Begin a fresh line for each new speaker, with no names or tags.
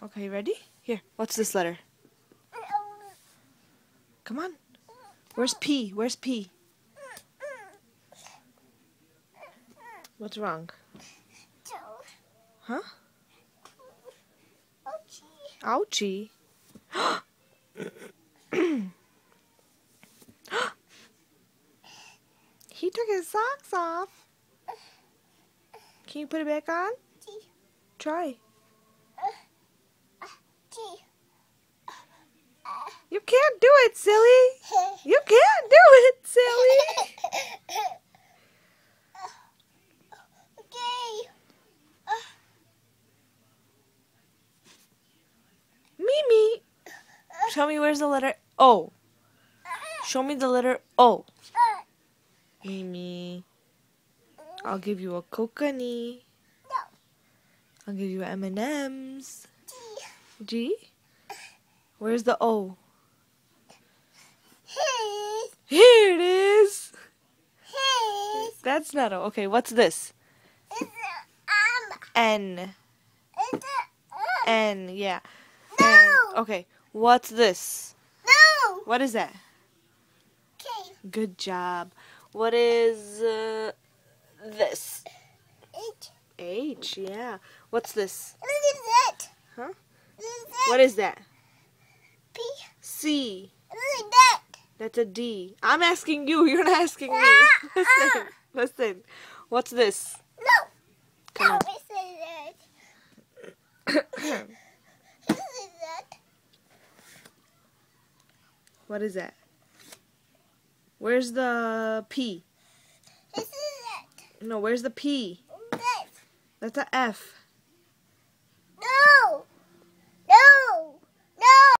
Okay, ready? Here, what's this letter? Come on. Where's P? Where's P? What's wrong? Huh? Ouchie. He took his socks off. Can you put it back on? Try. You can't do it, silly. You can't do it, silly. Mimi. Show me where's the letter O. Show me the letter O. Mimi. I'll give you a coconut. I'll give you M&M's. G? Where's the O? Here it is. That's not O. Okay, what's this? N. N, yeah. N. Okay, what's this?
No.
What is that?
K.
Good job. What is this?
H.
H, yeah. What's this?
What is that?
Huh?
What is that?
What is that?
P.
C.
What is that?
That's a D. I'm asking you. You're not asking me. Listen. Listen. What's this?
No.
Come on.
What is that? What is that?
What is that? Where's the P?
This is that.
No, where's the P?
That.
That's a F.